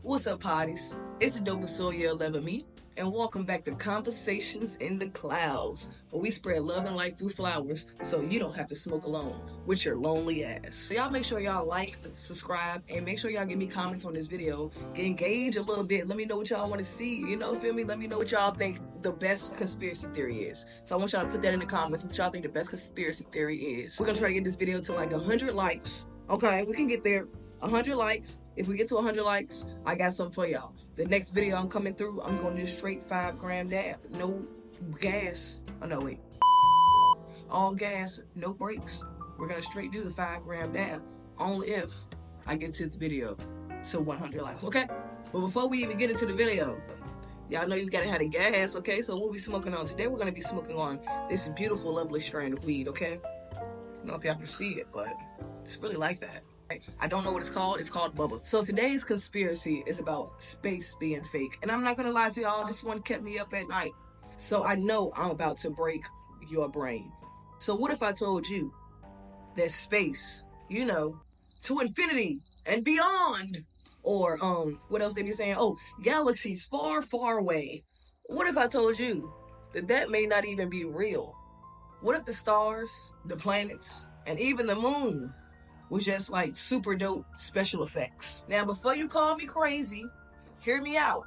What's up, potties? It's the Dope Soya 11 me, and welcome back to Conversations in the Clouds, where we spread love and light through flowers so you don't have to smoke alone with your lonely ass. So y'all make sure y'all like, subscribe, and make sure y'all give me comments on this video. Get engaged a little bit. Let me know what y'all want to see. You know, feel me? Let me know what y'all think the best conspiracy theory is. So I want y'all to put that in the comments, what y'all think the best conspiracy theory is. We're gonna try to get this video to like 100 likes. Okay, we can get there. 100 likes. If we get to 100 likes, I got something for y'all. The next video I'm coming through, I'm going to do straight 5-gram dab. No gas. Oh, no, wait. All gas, no brakes. We're going to straight do the 5-gram dab. Only if I get to this video to 100 likes, okay? But before we even get into the video, y'all know you got to have the gas, okay? So what we smoking on today, we're going to be smoking on this beautiful, lovely strain of weed, okay? I don't know if y'all can see it, but it's really like that. I don't know what it's called. It's called Bubba. So today's conspiracy is about space being fake. And I'm not going to lie to y'all. This one kept me up at night. So I know I'm about to break your brain. So what if I told you that space, you know, to infinity and beyond, or what else they be saying? Oh, galaxies far, far away. What if I told you that that may not even be real? What if the stars, the planets, and even the moon was just like super dope special effects? Now, before you call me crazy, hear me out,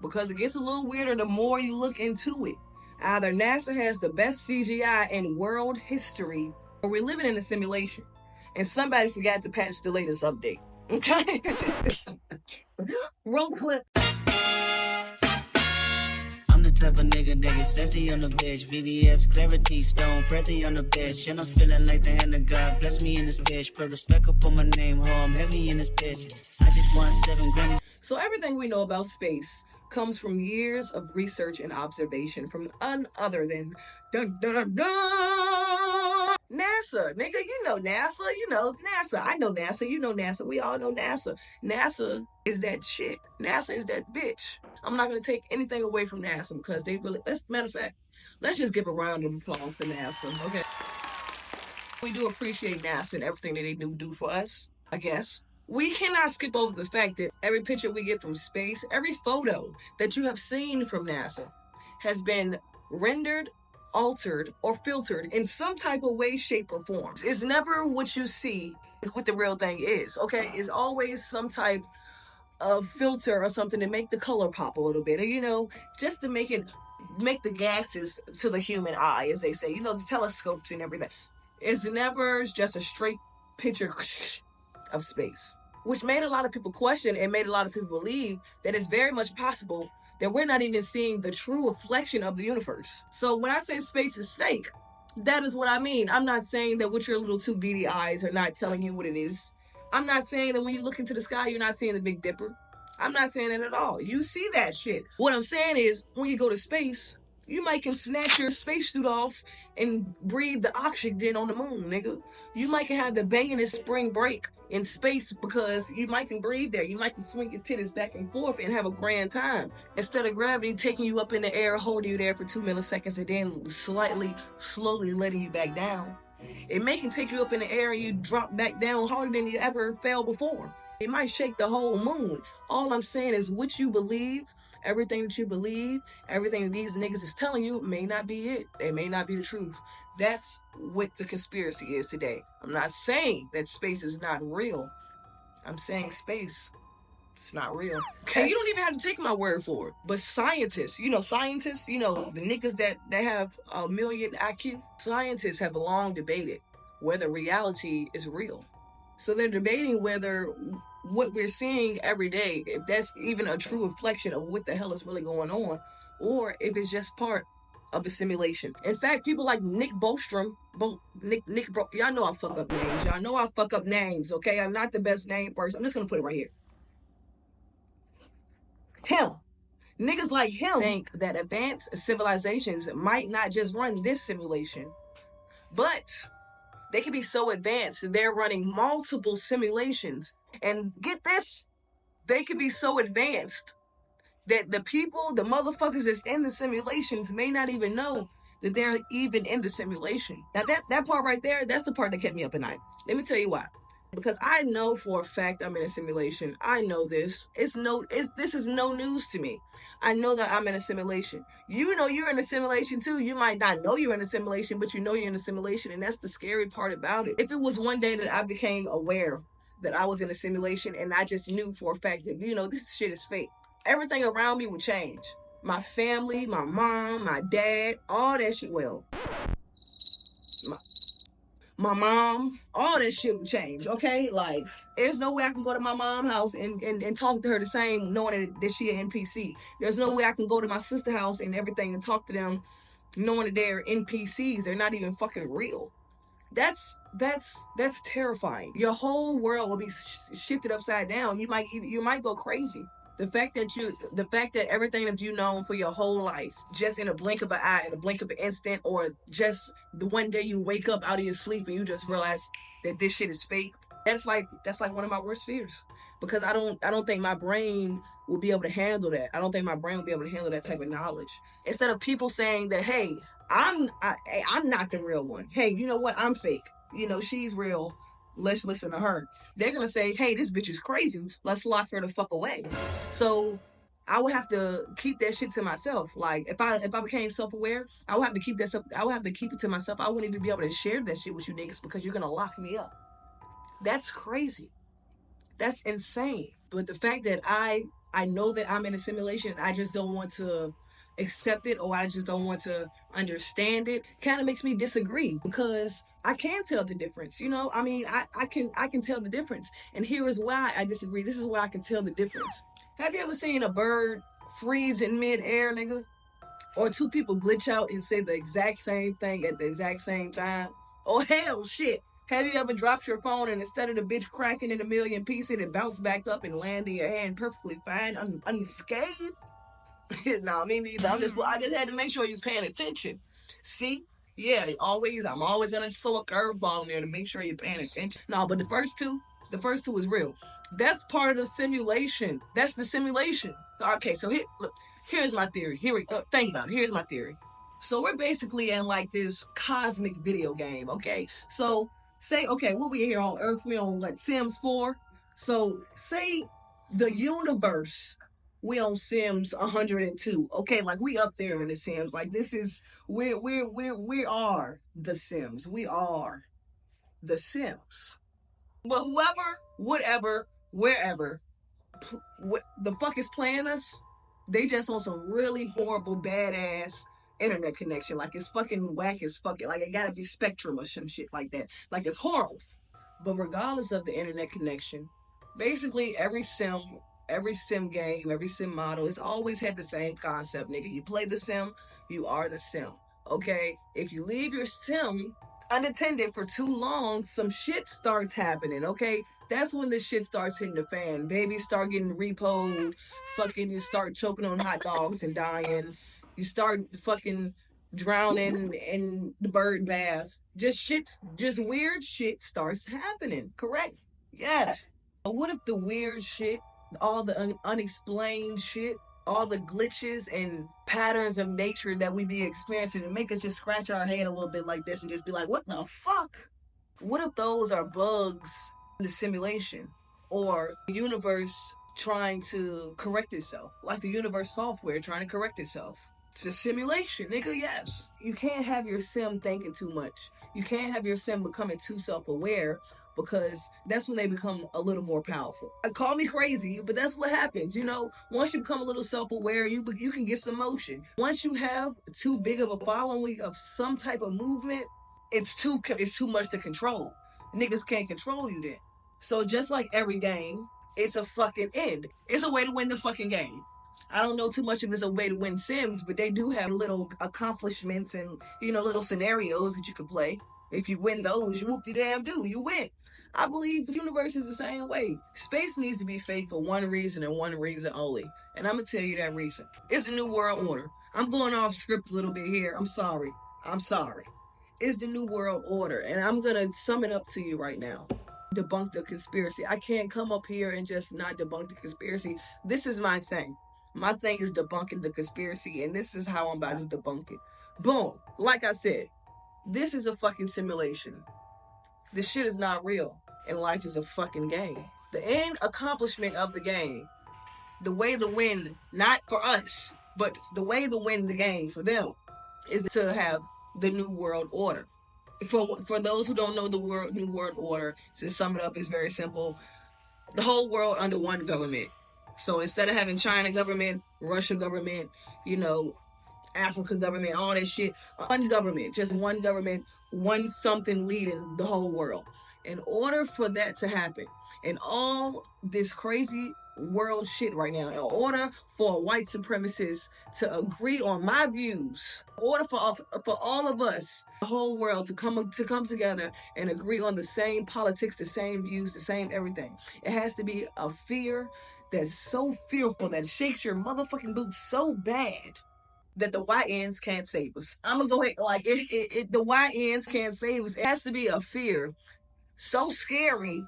because it gets a little weirder the more you look into it. Either NASA has the best CGI in world history, or we're living in a simulation, and somebody forgot to patch the latest update. Okay? Roll clip. I'm the type of nigga that gets sassy on the bitch. VVS, clarity, stone, Prezi on the bitch. And I'm feeling like the hand of God bless me in this bitch. Put respect up on my name, ho, I'm heavy in this bitch. I just want 7 Grammys. So everything we know about space comes from years of research and observation from none other than dun, dun, dun, dun, NASA. Nigga, you know NASA, you know NASA. I know NASA, you know NASA. We all know NASA. NASA is that shit. NASA is that bitch. I'm not going to take anything away from NASA because they really, matter of fact, let's just give a round of applause to NASA, okay? We do appreciate NASA and everything that they do for us, I guess. We cannot skip over the fact that every picture we get from space, every photo that you have seen from NASA has been rendered, altered, or filtered in some type of way, shape, or form. It's never what you see is what the real thing is, okay? It's always some type of filter or something to make the color pop a little bit, or, you know, just to make the gases to the human eye, as they say, you know, the telescopes and everything. It's never just a straight picture of space, which made a lot of people question and made a lot of people believe that it's very much possible that we're not even seeing the true reflection of the universe. So when I say space is fake, that is what I mean. I'm not saying that with your little 2 beady eyes are not telling you what it is. I'm not saying that when you look into the sky, you're not seeing the Big Dipper. I'm not saying that at all. You see that shit. What I'm saying is, when you go to space, you might can snatch your spacesuit off and breathe the oxygen on the moon, nigga. You might can have the bangingest spring break in space because you might can breathe there. You might can swing your titties back and forth and have a grand time. Instead of gravity taking you up in the air, holding you there for 2 milliseconds and then slowly letting you back down. It may can take you up in the air and you drop back down harder than you ever fell before. It might shake the whole moon. All I'm saying is what you believe, everything that you believe, everything that these niggas is telling you may not be it. It may not be the truth. That's what the conspiracy is today. I'm not saying that space is not real. I'm saying space, it's not real. Okay, you don't even have to take my word for it. But scientists, the niggas that have a million IQ, scientists have long debated whether reality is real. So they're debating whether what we're seeing every day, if that's even a true reflection of what the hell is really going on, or if it's just part of a simulation. In fact, people like Nick Bostrom, y'all know I fuck up names. Y'all know I fuck up names, okay? I'm not the best name person. I'm just gonna put it right here. Him. Niggas like him think that advanced civilizations might not just run this simulation, but they can be so advanced they're running multiple simulations. And get this, they can be so advanced that the people, the motherfuckers that's in the simulations may not even know that they're even in the simulation. Now that part right there, that's the part that kept me up at night. Let me tell you why. because I know for a fact I'm in a simulation. I know this. This is no news to me. I know that I'm in a simulation. You know you're in a simulation too. You might not know you're in a simulation, but you know you're in a simulation, and that's the scary part about it. If it was one day that I became aware that I was in a simulation and I just knew for a fact that, this shit is fake, everything around me would change. My family, my mom, my dad, all that shit. Well, my, my mom, all that shit would change, okay? Like, there's no way I can go to my mom's house and talk to her the same, knowing that she an NPC. There's no way I can go to my sister's house and everything and talk to them, knowing that they're NPCs. They're not even fucking real. That's terrifying. Your whole world will be shifted upside down. You might go crazy. The fact that everything that you've known for your whole life, just in a blink of an eye, in a blink of an instant, or just the one day you wake up out of your sleep and you just realize that this shit is fake. That's like one of my worst fears, because I don't think my brain will be able to handle that. I don't think my brain will be able to handle that type of knowledge. Instead of people saying that, hey, I'm not the real one. Hey, you know what? I'm fake. She's real. Let's listen to her. They're gonna say, hey, this bitch is crazy. Let's lock her the fuck away. So I would have to keep that shit to myself. Like, if I became self aware, I would have to keep that stuff. I would have to keep it to myself. I wouldn't even be able to share that shit with you niggas, because you're gonna lock me up. That's crazy. That's insane. But the fact that I know that I'm in a simulation, I just don't want to accept it, or I just don't want to understand it, kind of makes me disagree, because I can tell the difference. I mean, I can tell the difference. And here is why I disagree. This is why I can tell the difference. Have you ever seen a bird freeze in mid-air, nigga? Or two people glitch out and say the exact same thing at the exact same time? Oh, hell, shit. Have you ever dropped your phone and instead of the bitch cracking in a million pieces, it bounced back up and landed in your hand perfectly fine, unscathed? No, me neither. I just had to make sure you was paying attention. See? Yeah, I'm always gonna throw a curveball in there to make sure you're paying attention. No, but the first two is real. That's part of the simulation. That's the simulation. Okay, so here's my theory. Think about it. Here's my theory. So we're basically in like this cosmic video game. Okay, so say, okay, what we here on Earth? We on like Sims 4. So say the universe, we on Sims 102. Okay, like we up there in the Sims. Like this is we are the Sims. We are the Sims. But whoever, whatever, wherever, what the fuck is playing us, they just on some really horrible, badass internet connection. Like it's fucking whack as fucking. Like it gotta be Spectrum or some shit like that. Like it's horrible. But regardless of the internet connection, basically every sim game, every sim model, it's always had the same concept, nigga. You play the sim, you are the sim. Okay? If you leave your sim unattended for too long, some shit starts happening, okay? That's when the shit starts hitting the fan. Babies start getting repoed, fucking you start choking on hot dogs and dying. You start fucking drowning in the bird bath. Just weird shit starts happening. Correct? Yes. But what if the weird shit, all the unexplained shit, all the glitches and patterns of nature that we be experiencing, and make us just scratch our head a little bit like this and just be like, what the fuck? What if those are bugs in the simulation, or the universe trying to correct itself, like the universe software trying to correct itself? It's a simulation, nigga. Yes. You can't have your sim thinking too much. You can't have your sim becoming too self-aware, because that's when they become a little more powerful. Call me crazy, but that's what happens. Once you become a little self-aware, you can get some motion. Once you have too big of a following of some type of movement, it's too much to control. Niggas can't control you then. So just like every game, it's a fucking end. It's a way to win the fucking game. I don't know too much if it's a way to win Sims, but they do have little accomplishments and little scenarios that you can play. If you win those, you whoop de damn do, you win. I believe the universe is the same way. Space needs to be fake for one reason and one reason only. And I'm gonna tell you that reason. It's the New World Order. I'm going off script a little bit here. I'm sorry. It's the New World Order, and I'm gonna sum it up to you right now. Debunk the conspiracy. I can't come up here and just not debunk the conspiracy. This is my thing. My thing is debunking the conspiracy, and this is how I'm about to debunk it. Boom. Like I said, this is a fucking simulation. This shit is not real. And life is a fucking game. The end accomplishment of the game, the way to win, not for us, but the way to win the game for them, is to have the New World Order. For those who don't know the New World Order, to sum it up, is very simple. The whole world under one government. So instead of having China government, Russia government, you know, Africa government, all that shit, one government, just one government, one something leading the whole world. In order for that to happen, and all this crazy world shit right now, in order for white supremacists to agree on my views, in order for all of us, the whole world to come together and agree on the same politics, the same views, the same everything, it has to be a fear that's so fearful that shakes your motherfucking boots so bad that the YNs can't save us. I'm gonna go ahead, like the YNs can't save us. It has to be a fear so scary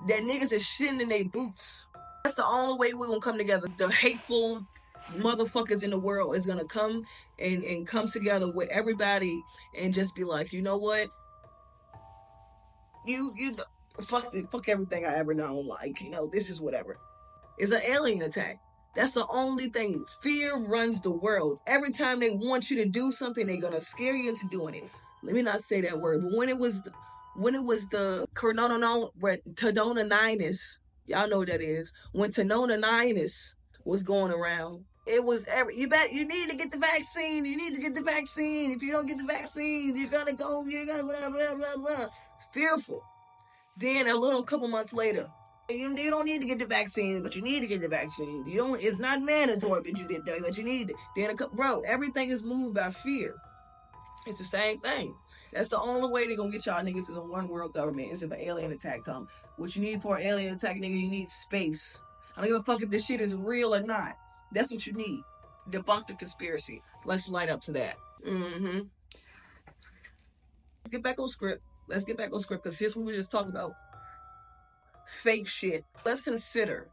that niggas is shitting in their boots. That's the only way we're gonna come together. The hateful motherfuckers in the world is gonna come and come together with everybody and just be like, you know what? You fuck everything I ever known. Like, you know, this is whatever. It's an alien attack. That's the only thing. Fear runs the world. Every time they want you to do something, they're gonna scare you into doing it. Let me not say that word, but when it was the Tadona-Ninus, y'all know what that is. When Tadona-Ninus was going around, it was you need to get the vaccine. You need to get the vaccine. If you don't get the vaccine, you're gonna blah blah blah blah. It's fearful. Then a couple months later, you don't need to get the vaccine, but you need to get the vaccine. You don't. It's not mandatory, but you need it. Then bro, everything is moved by fear. It's the same thing. That's the only way they're gonna get y'all niggas is a one world government. Is if an alien attack come. What you need for an alien attack, nigga, you need space. I don't give a fuck if this shit is real or not. That's what you need. Debunk the conspiracy. Let's light up to that. Let's get back on script. Because since we were just talking about fake shit, let's consider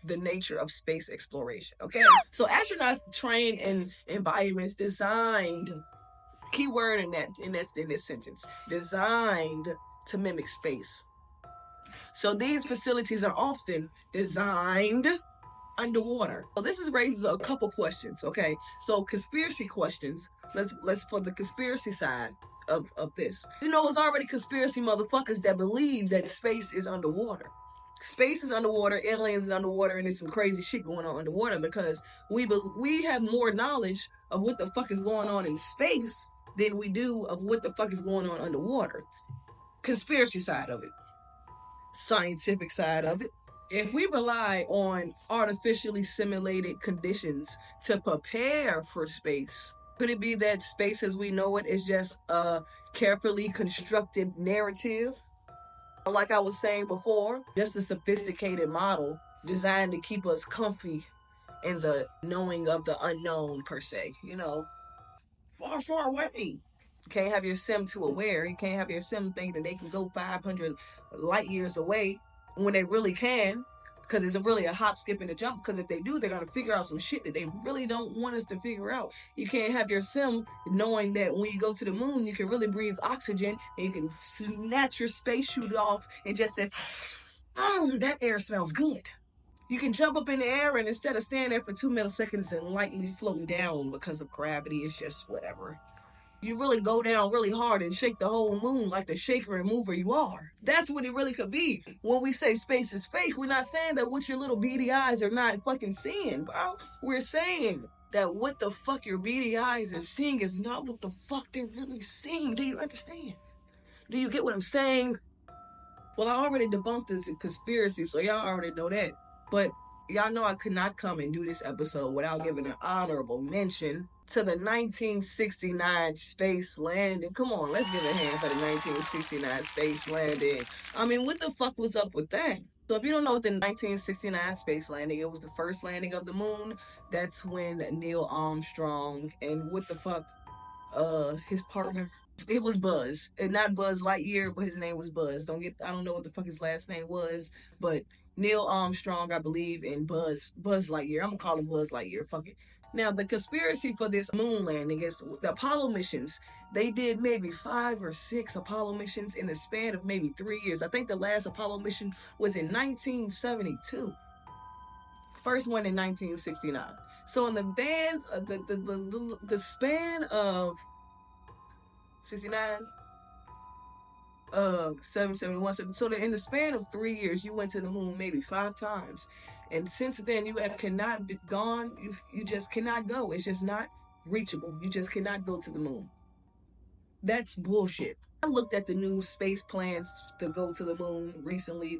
the nature of space exploration. Okay, so astronauts train in environments designed, keyword in this sentence, designed to mimic space. So these facilities are often designed underwater. So this raises a couple questions. Okay, so conspiracy questions. Let's for the conspiracy side of this. You know, it's already conspiracy motherfuckers that believe that space is underwater. Space is underwater, aliens is underwater, and there's some crazy shit going on underwater because we have more knowledge of what the fuck is going on in space than we do of what the fuck is going on underwater. Conspiracy side of it. Scientific side of it. If we rely on artificially simulated conditions to prepare for space, could it be that space as we know it is just a carefully constructed narrative? Like I was saying before, just a sophisticated model designed to keep us comfy in the knowing of the unknown, per se. You know, far, far away. You can't have your sim too aware. You can't have your sim think that they can go 500 light years away when they really can, because it's really a hop, skip, and a jump. Because if they do, they're going to figure out some shit that they really don't want us to figure out. You can't have your sim knowing that when you go to the moon, you can really breathe oxygen and you can snatch your spacesuit off and just say, that air smells good. You can jump up in the air and instead of standing there for 2 milliseconds and lightly floating down because of gravity, it's just whatever. You really go down really hard and shake the whole moon like the shaker and mover you are. That's what it really could be. When we say space is fake, we're not saying that what your little beady eyes are not fucking seeing, bro. We're saying that what the fuck your beady eyes are seeing is not what the fuck they're really seeing. Do you understand? Do you get what I'm saying? Well, I already debunked this conspiracy, so y'all already know that. But y'all know I could not come and do this episode without giving an honorable mention to the 1969 space landing. Come on, let's give a hand for the 1969 space landing. I mean, what the fuck was up with that? So if you don't know what the 1969 space landing, it was the first landing of the moon. That's when Neil Armstrong and what the fuck, his partner, it was Buzz, and not Buzz Lightyear, but his name was Buzz. I don't know what the fuck his last name was, but Neil Armstrong, I believe, and Buzz Lightyear. I'm gonna call him Buzz Lightyear. Fuck it. Now, the conspiracy for this moon landing is the Apollo missions. They did maybe 5 or 6 Apollo missions in the span of maybe 3 years. I think the last Apollo mission was in 1972. First one in 1969. So in the band, the span of 69, 771, so in the span of 3 years, you went to the moon maybe 5 times, and since then you have cannot be gone. You just cannot go. It's just not reachable. You just cannot go to the moon. That's bullshit. I looked at the new space plans to go to the moon recently.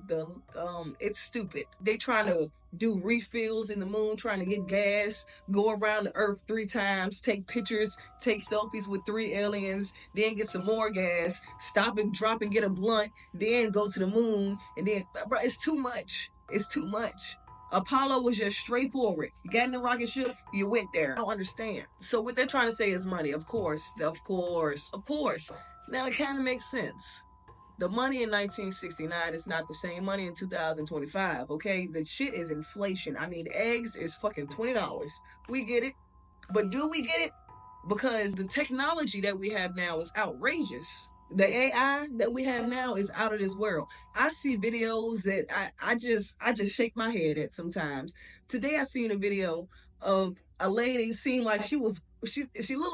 It's stupid. They trying to do refills in the moon, trying to get gas, go around the Earth 3 times, take pictures, take selfies with 3 aliens, then get some more gas, stop and drop and get a blunt, then go to the moon, and then, bro, it's too much. It's too much. Apollo was just straightforward. You got in the rocket ship, you went there. I don't understand. So what they're trying to say is money. Of course, of course, of course. Now it kind of makes sense. The money in 1969 is not the same money in 2025, okay? The shit is inflation. I mean, eggs is fucking $20. We get it. But do we get it? Because the technology that we have now is outrageous. The AI that we have now is out of this world. I see videos that I just shake my head at sometimes. Today I seen a video of a lady seemed like she looked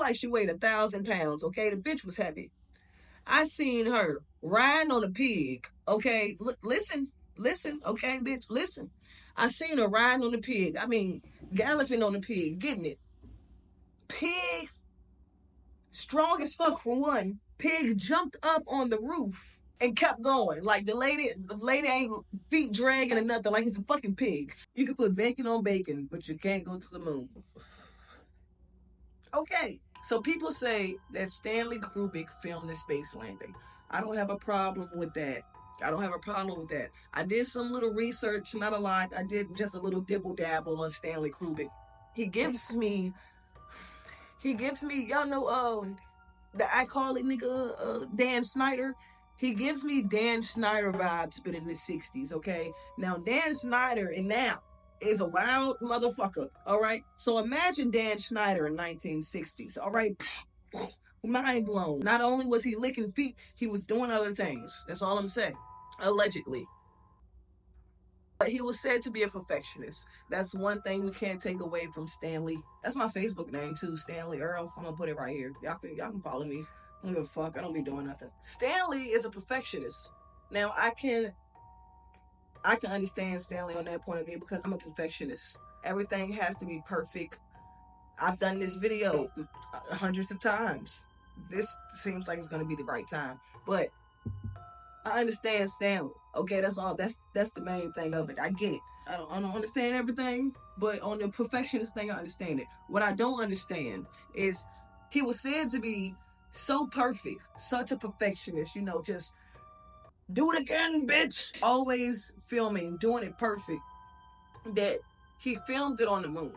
like she weighed 1,000 pounds. Okay, the bitch was heavy. I seen her riding on a pig. Okay, listen. Okay, bitch, listen. I seen her riding on the pig. I mean, galloping on the pig, getting it. Pig strong as fuck for one. Pig jumped up on the roof and kept going. Like the lady ain't feet dragging or nothing. Like it's a fucking pig. You can put bacon on bacon, but you can't go to the moon. Okay, so people say that Stanley Kubrick filmed the space landing. I don't have a problem with that. I don't have a problem with that. I did some little research, not a lot. I did just a little dibble dabble on Stanley Kubrick. He gives me, y'all know, the I call it nigga Dan Snyder. He gives me Dan Snyder vibes, but in the 60s, okay? Now, Dan Snyder and now is a wild motherfucker, all right? So imagine Dan Snyder in 1960s, all right? Mind blown. Not only was he licking feet, he was doing other things. That's all I'm saying. Allegedly. But he was said to be a perfectionist. That's one thing we can't take away from Stanley. That's my Facebook name too, Stanley Earl. I'm gonna put it right here. Y'all can follow me. I don't give a fuck. I don't be doing nothing. Stanley is a perfectionist. Now I can understand Stanley on that point of view because I'm a perfectionist. Everything has to be perfect. I've done this video hundreds of times. This seems like it's gonna be the right time, but I understand Stanley. Okay, that's all. That's the main thing of it. I get it. I don't understand everything, but on the perfectionist thing, I understand it. What I don't understand is he was said to be so perfect, such a perfectionist. You know, just do it again, bitch. Always filming, doing it perfect. That he filmed it on the moon.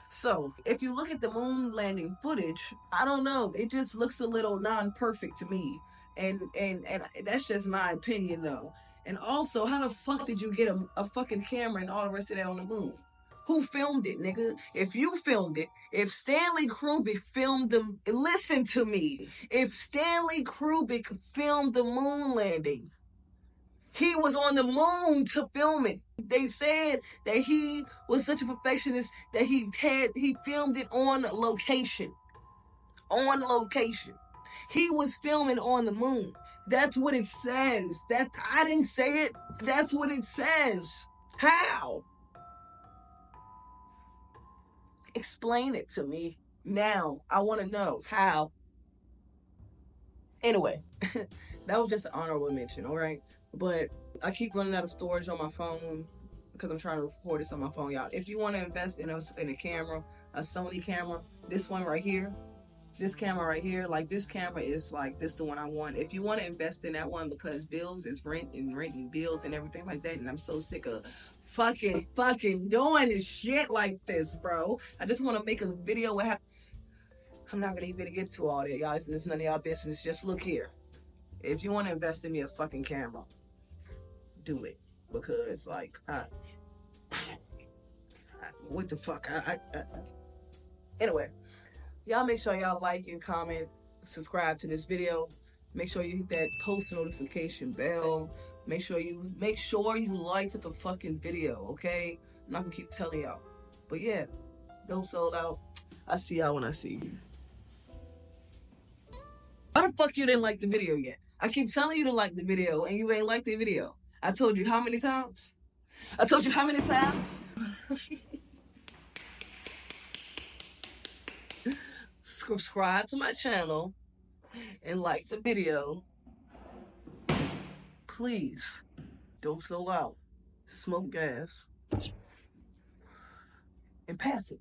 So if you look at the moon landing footage, I don't know. It just looks a little non-perfect to me, and that's just my opinion though. And also, how the fuck did you get a fucking camera and all the rest of that on the moon? Who filmed it, nigga? If you filmed it, if Stanley Kubrick filmed them, listen to me. If Stanley Kubrick filmed the moon landing, he was on the moon to film it. They said that he was such a perfectionist that he filmed it on location. On location. He was filming on the moon. That's what it says. That I didn't say it. That's what it says. How? Explain it to me. Now, I want to know how. Anyway, that was just an honorable mention, all right? But I keep running out of storage on my phone because I'm trying to record this on my phone, y'all. If you want to invest in a camera, a Sony camera, this one right here, this camera right here, like this camera is like this the one I want. If you want to invest in that one because bills is rent and bills and everything like that, and I'm so sick of fucking doing this shit like this, bro. I just want to make a video where I'm not gonna even get to all that, y'all. It's none of y'all business. Just look here. If you want to invest in me a fucking camera, do it. Because, like, what the fuck? Anyway, y'all make sure y'all like and comment, subscribe to this video. Make sure you hit that post notification bell. Make sure you like the fucking video, okay? I'm not gonna keep telling y'all. But yeah, don't sold out. I see y'all when I see you. Why the fuck you didn't like the video yet? I keep telling you to like the video and you ain't like the video. I told you how many times? I told you how many times? Subscribe to my channel and like the video. Please don't sell out. Smoke gas and pass it.